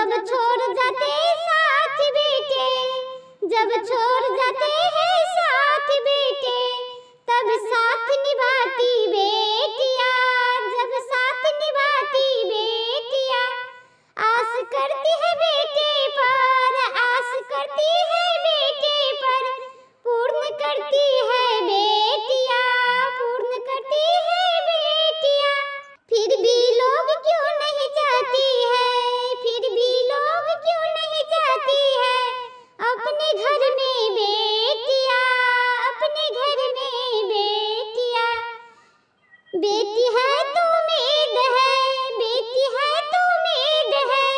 जब छोड़ जाते साथ बेटे, जब छोड़ जाते हैं साथ बेटे, तब साथ निभाती बेटियां, जब साथ निभाती बेटियां। आस करती है बेटे पर, आस करती है बेटे पर, पूर्ण करती है बेटियां, पूर्ण करती है बेटियां। फिर भी लोग क्यों नहीं चाहती है, फिर भी लोग क्यों नहीं चाहती है अपने घर में बेटियां, अपने घर में बेटियां। बेटी है तो उम्मीद है, बेटी है तो उम्मीद है,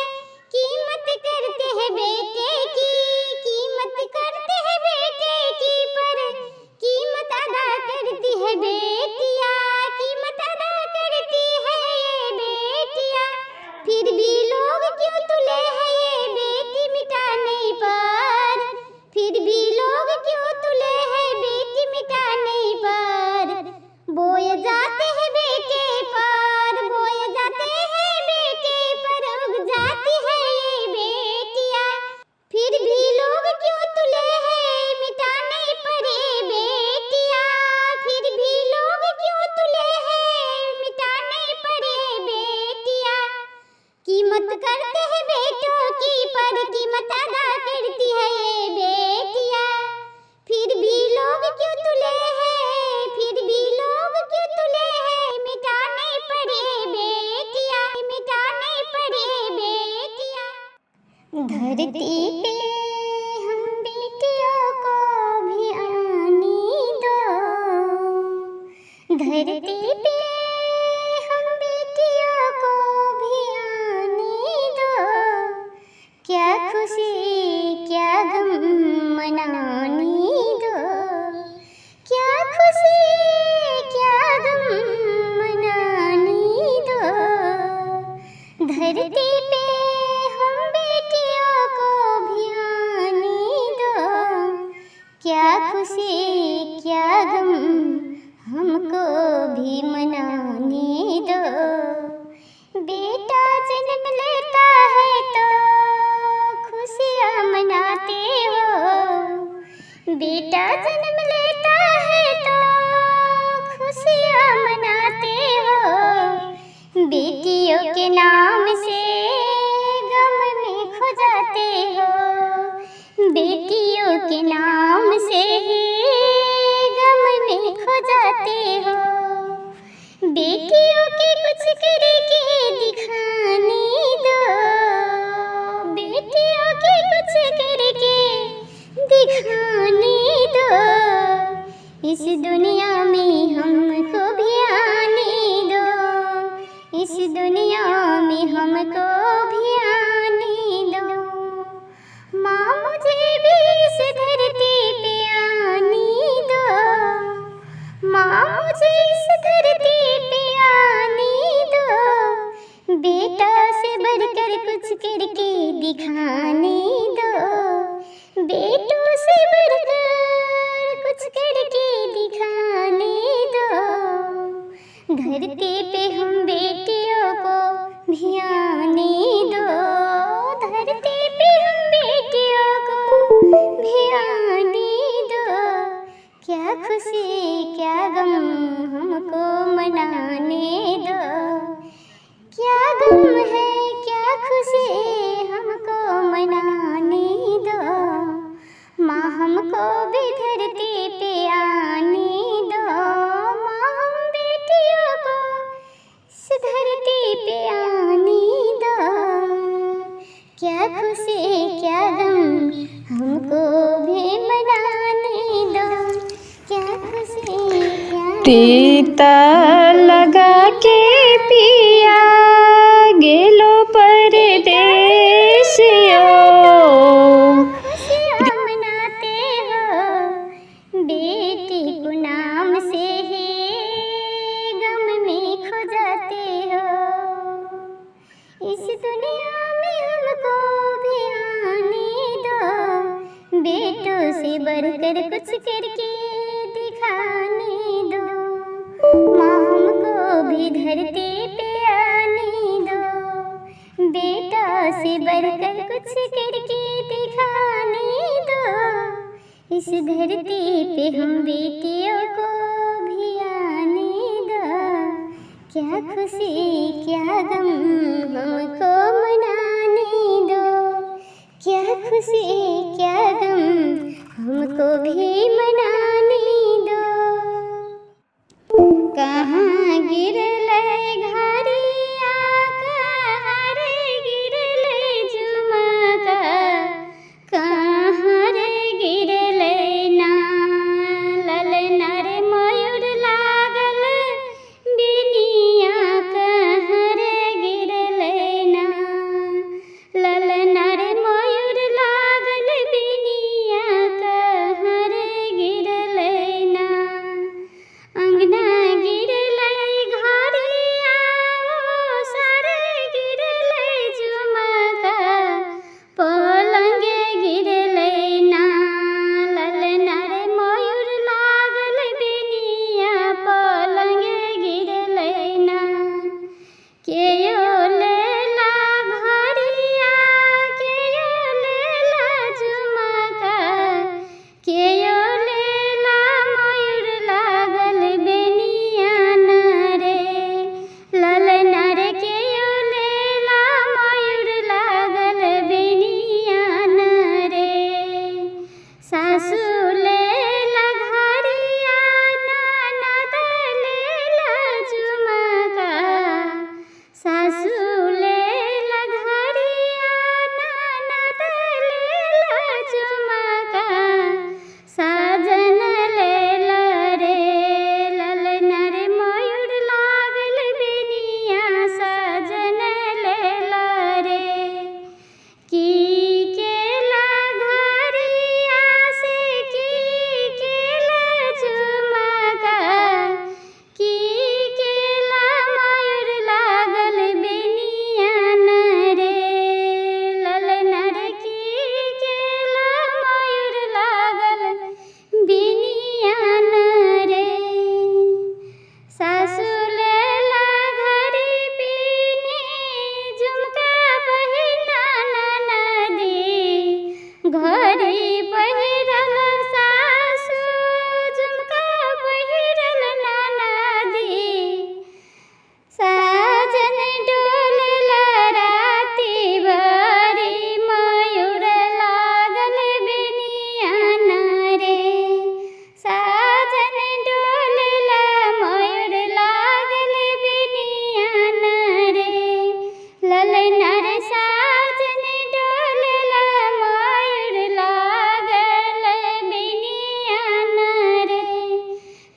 कीमत करते हैं बेटे की, कीमत करते हैं बेटे की, पर कीमत अदा करती है बेटियां, कीमत अदा करती है ये बेटियां। फिर भी लोग क्यों तुले हैं ये बेटी मिटाने पर, फिर भी लोग क्यों तुले हैं बेटी मिटाने पर। बोए जाते हैं बेटे पर, बोए जाते हैं बेटे पर, उग जाती है ये बेटियां। फिर भी लोग क्यों तुले हैं मिटाने पर ये बेटियां, फिर भी लोग क्यों तुले हैं मिटाने पर ये बेटियां। कीमत करते हैं बेटों की पर कीमत अदा करती है ये बेटियां। फिर भी लोग क्यों तुले हैं, फिर भी लोग क्यों तुले हैं मिटाने पर ये बेटियां, मिटाने पर ये बेटियां। धरती पे हम बेटियों को भी आने दो, धरती पे हम बेटियों को भी आने दो। क्या खुशी क्या गम मनाने दो, क्या खुशी क्या गम मनाने दो। धरती पे हम बेटियों को भी आने दो, क्या खुशी क्या गम हमको भी मनाने दो। बेटा जन्म लेता है तो खुशियाँ मनाते हो, बेटा जन्म लेता है तो खुशियाँ मनाते हो। बेटियों के नाम से गम में खो जाते हो, बेटियों के नाम से ही गम में खो जाते हो। बेटियों के कुछ करके दिखाने दो, बेटियों के कुछ करके दिखाने दो। इस दुनिया में हमको भी आने दो, इस दुनिया में हमको भी आने दो। माँ मुझे भी इस धरती पे आने दो, माँ मुझे इस धरती पे आने दो। बेटा से बढ़कर कुछ करके दिखाने दो, बेटों से बढ़कर कुछ करके दिखाने दो। धरती पे हम बेटियों को भी आने दो, धरती पे हम बेटियों को भी आने दो। क्या खुशी क्या गम हमको मनाने दो, क्या गम है क्या खुशी हमको मनाने दो। माँ हमको भी धरती पे आने दो, माँ हम बेटियों को इस धरती पे आने दो। क्या खुशी क्या गम हमको भी मनाने दो, क्या खुशी क्या टीता लगा के पिया गेलो परदेसियो। खुशियाँ मनाते हो, बेटी को नाम से ही गम में खो जाते हो। इस दुनिया में हमको भी आने दो, बेटों से बढ़कर कुछ करके दिखाने दो। माँ हमको भी धरती पे आने दो, बेटा से बढ़कर कुछ करके दिखाने दो। इस धरती पे हम बेटियों को भी आने दो। क्या खुशी क्या गम हमको मनाने दो। क्या खुशी क्या गम हमको भी मनाने दो। कहाँ गिरले घरिया कहाँ रे गिरले झुमका। कहाँ रे गिरले ना ललना रे मयूर लागल बिनिया। कहाँ रे गिरले ना ललना रे मयूर लागल बिनिया। कहाँ रे गिरले ना अंगना गिरले घरिया सारे गिरले झुमका। पलंग गिरले ना ललना रे मयूर लागल बिनिया। पलंग गिरले ना केयो लेला घरिया केयो लेला झुमका। केयो लेला मयूर लागल बिनिया न रे ललना रे। केयो लेला मयूर लागल बिनिया न रे। सासू लेला घरिया ननद लेला झुमका। सासू लेला घरिया ननद लेला झुमका। साजन लेला रे ललना रे मयूर लागल बिनिया। साजन लेला रे की केला घरिया से की केला झुमका। की केला मयूर लागल बिनिया न रे ललना रे। की केला मयूर लागल बिनिया न रे। सासू लेला घरी पीने झुमका पहिना ननदी। घरी पहिरल सासू झुमका पहिरल ननदी। साजन डोलला राती भरी मयूर लागल बिनिया न रे। साजन डोलला मयूर लागल बिनिया न रे ललना रे। साजन डोलला मयूर लागल बिनिया न रे।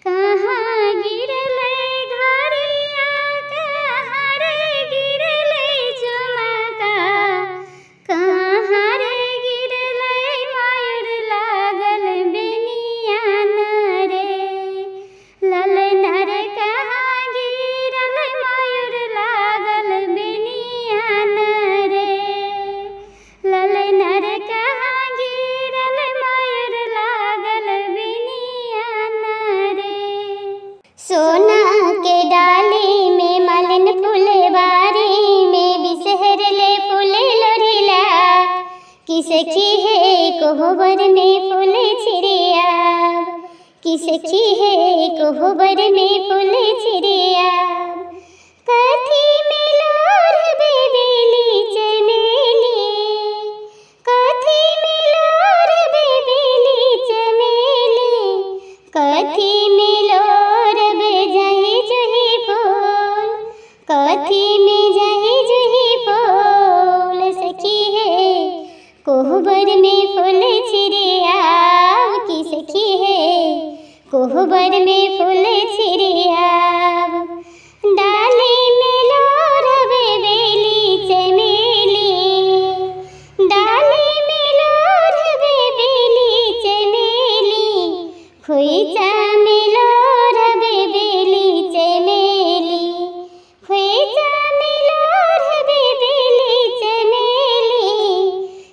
कहाँ गिरले घरिया कहाँ रे गिरले झुमका। कहाँ रे गिरले मयूर लागल बिनिया न रे ललना रे। कहाँ गिरले मयूर लागल बिनिया न रे ललना रे। कहाँ गिरले मयूर लागल बिनिया न रे। सोना के डाली में मालिन फुलवारी में बिसहरले फूल लोरिला। कि सखी है कोहबर में फूल छिड़िया। कि सखी है कोहबर में फूल छिड़िया। कथी मिलोर बेबेली चमेली। कथी मिलोर बेबेली चमेली। कथी मिलोर बेजाई जुही फूल। कथी में जाई जुही फूल। सखी है कोहबर में फूल छिड़िया। की सखी है कोहबर में फूल छिड़िया। डाली में लोर बेबेली चमेली। डाली में लोर बेबेली चमेली। खोइचा में लोर बेबेली चमेली। खोइचा में लोर बेबेली चमेली।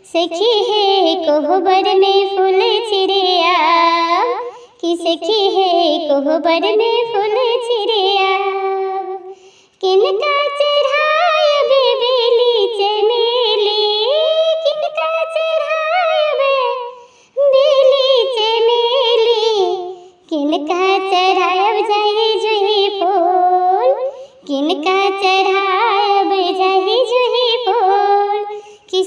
सखी है कोहबर में फूल छिड़िया। कि सखी है कोहबर में फूल छिड़िया। किनका चढ़ाय बेबेली चमेली।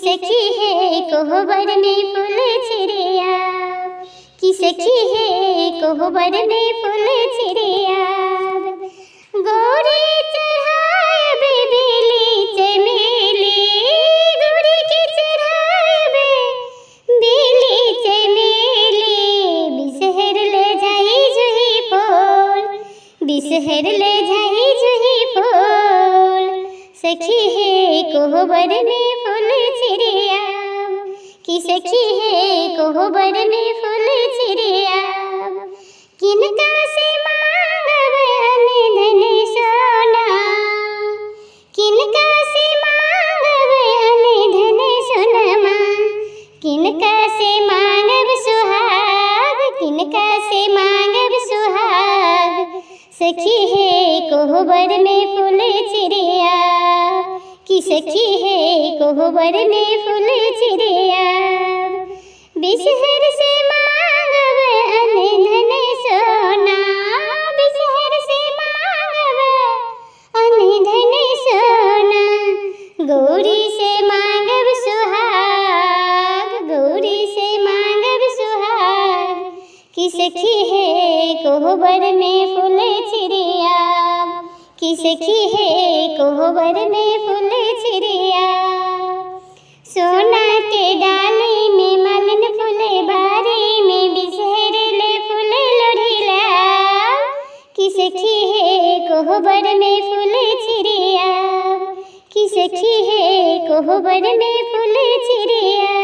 सखी है कोहबर में फूल छिड़िया, कि सखी है कोहबर में फूल छिड़िया। गौरी चढ़ाए बेली चमेली, गौरी के चढ़ाए बेली चमेली, बिसहर ले जाई जुही फूल, बिसहर ले जाई जुही फूल। सखी है कोहबर में फूल छिड़िया, कि सखी है कोहबर में फूल छिड़िया। किनका से मांगब धन सोना, किनका से मांगब धन सोनमा, किनका से मांगब सुहाग, किनका से मांगब सुहाग। सखी है कोहबर में फूल छिड़िया, कि सखी है कोहबर में फूल छिड़िया। बिसहर से मांगब धन सोना, बिसहर से मांगब धन सोना। गौरी से मांगब सुहाग, गौरी से मांगब सुहाग। कि सखी है कोहबर में फूल छिड़िया, कि सखी है कोहबर में फूल छिड़िया। सोना के डाली में मालिन फूले बारी में, बिसहर ले फूल लोढ़िला। कि सखी है कोहबर में फूल छिड़िया, कि सखी है कोहबर में फूल छिड़िया।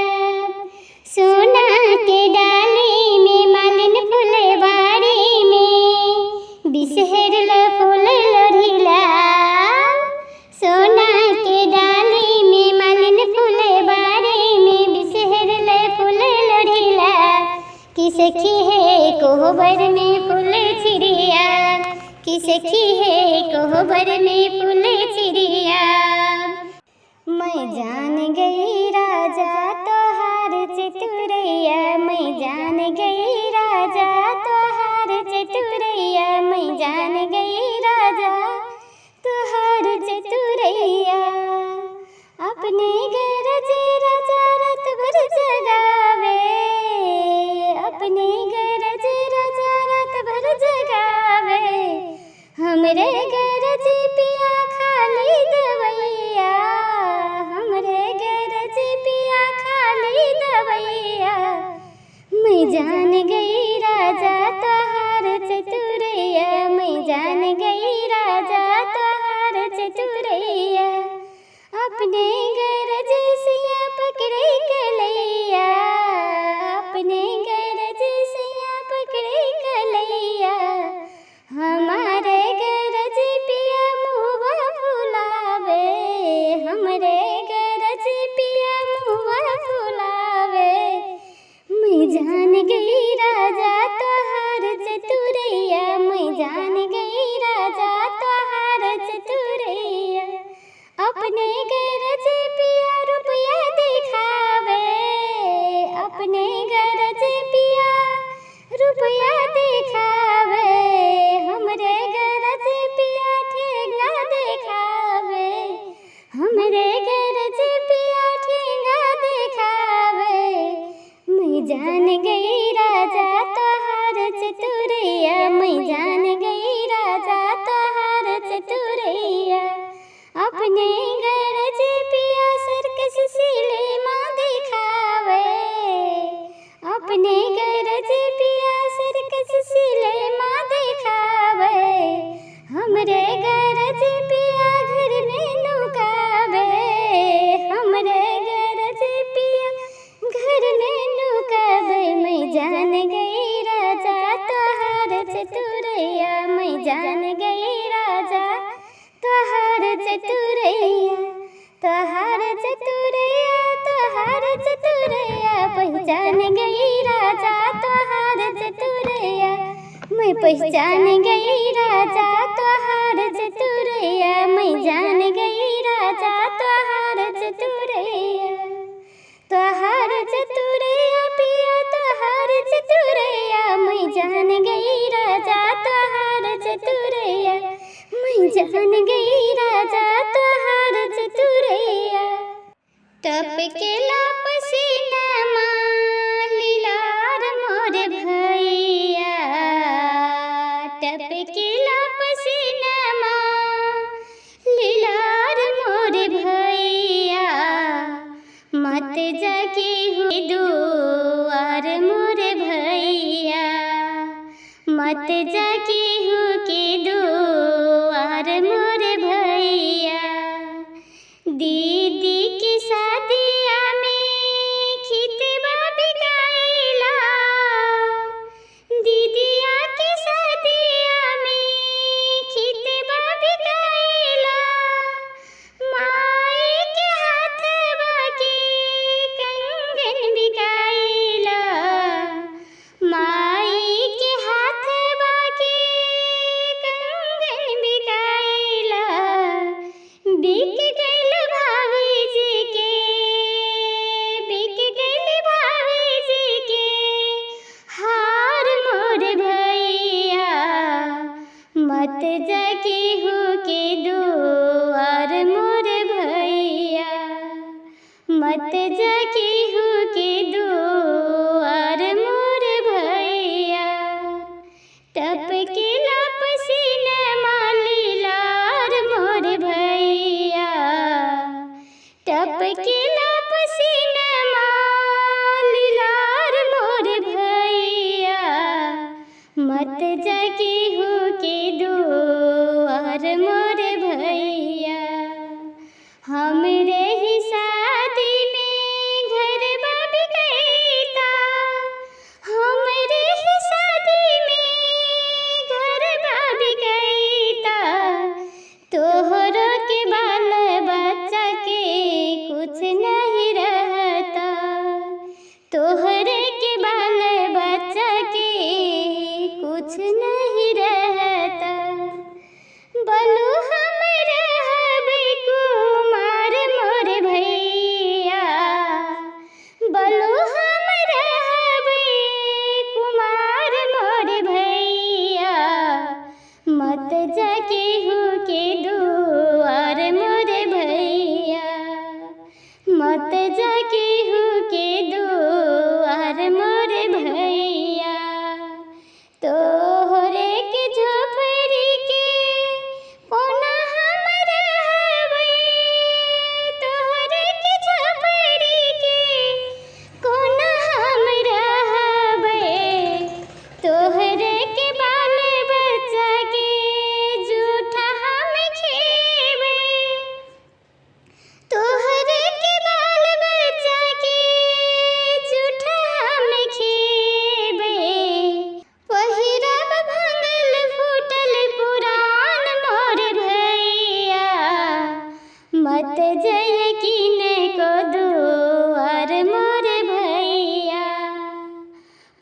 सोना के डाली में मालिन फूले बारी में, बिसहर ले फूल लोढ़िला। सोना के डाली में मालिन फूले बारी में, बिसहर ले फूल लोढ़िला। कि सखी है कोहबर में फूल छिड़िया, कि सखी है कोहबर में फूल छिड़िया। मैं जान गई राजा तोहार चतुरैया, मैं जान गई राजा तोहार चतुरैया, मैं जान गई राजा तोहार चतुरैया। अपने गरज राजा रात भर जगावे, अपने गरज राजा रात भर जगावे। हमरे गरज पिया खाली दवैया, हमरे गरज पिया खाली दवैया। मैं जान गई राजा तोहार चतुरैया, मैं जान गई राजा तोहार चतुरैया। अपने गरज सिया पकड़े कलैया, अपने गरज सिया पकड़े कलैया। हमारे गरज पिया मुहवा फुलावे, हमरे गरज पिया मुहवा फुलावे। मैं जान गई राजा तोहार चतुरैया, मैं जान गई राजा तोहार चतुरैया। अपने गरज पिया रुपया दिखावे, अपने गरज पिया रुपया दिखावे। हमरे गरज पिया ठेंगा दिखावे, हमरे गरज पिया ठेंगा दिखावे। मैं जान गई राजा तोहार चतुरैया, मैं जान गई राजा तोहार चतुरैया। अपने गरज पिया सर्कस सिनेमा दिखावे, अपने गरज पिया सर्कस सिनेमा दिखावे। हमरे गरज पिया घर में नुकावे, हमरे गरज पिया घर में नुकावे। मैं जान गई राजा तोहार चतुरैया, मैं जान गई राजा तोहार चतुरैया, तोहार चतुरैया, तोहार चतुरैया। पहचान गई राजा तोहार चतुरैया, मैं पहचान गई राजा तोहार चतुरैया, मैं जान गई राजा तोहार चतुरैया। तोहार चतुरैया पिया तोहार चतुरैया, मैं जान गई राजा तोहार चतुरैया, मैं जान गई राजा तोहार चतुरैया। टपकेला पसीनामा लीलार मोर भैया, टपकेला पसीनामा लीलार मोर भैया, मत जाके हुए दुआर मोर भैया, मत जाके हो के दुआर मोर भैया। दीदी की शादिया में खितबा बिकाइला, दीदिया की शादिया में खितबा बिकाइला, माई के हाथवा के कंगन बिकाइला, माई के हाथवा के कंगन बिकाइला, बिक गइल भाभी जी के, बिक गइल भाभी जी के हार मोर भैया, मत जाके हो के दुआर मोर भैया, मत जाके हो के दुआर मोर भैया। टपकेला पसीनामा लीलार मोर भैया, टपकेला पसीनामा लीलार मोर भैया, मत जाके हो के दुआर मोर भैया। हमरे ही शादी में घरबा बिकैता, हमरे ही शादी में घरबा बिकैता, तोहरो के बाल बच्चा के कुछ नहीं रहता, तोहरे के बाल बच्चा के कुछ नहीं रहता। बलू हम रहबे कुमार मोर भैया, बलू हम रहबे कुमार मोर भैया, मत जाके हो के दुआर मोर भैया, मत जाके हो के दुआर मोर भैया। तोहरे के झोपड़ी के कोना हम रहबे, तोहरे के झोपड़ी के कोना हम रहबे, तोहरे के बाल बच्चा के जूठा हम खेबे, तोहरे के बाल बच्चा के जूठा हम खेबे। पहिरब भंगल फूटल पुरान मोर भैया, मत जय किने को दुआर मोर भैया,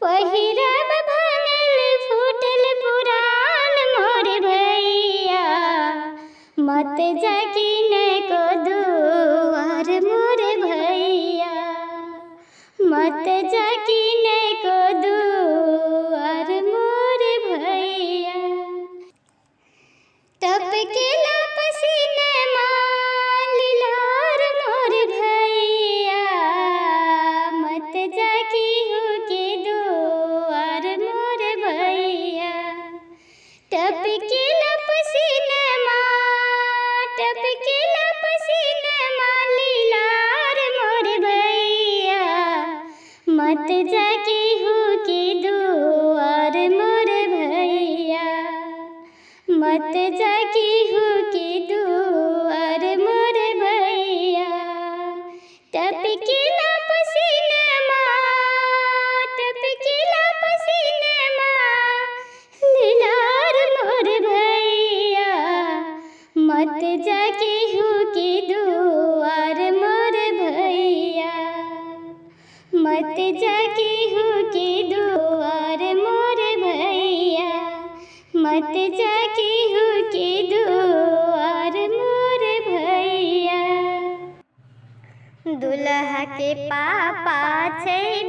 पहिरब भंगल फूटल पुरान मोर भैया, मत जा किने को दुआर मोर भैया, मत जा किने को दुआर मोर भैया। टपकेला पसीनामा लीलार मोर भैया, मत जाके हो के दुआर मोर भैया। टपकेला पसीनामा, टपकेला पसीनामा लीलार मोर भैया, मत जाके हो के दुआर मोर भैया, मत जाके हो के दुआर मोर भैया। टपकेला पसीनामा, टपकेला पसीनामा लीलार मोर भैया, मत जाके हो के दुआर मोर भैया, मत जाके हो के दुआर मोर भैया, मत जाके हो के दुआर मोर भैया। दुल्हा के पापा छै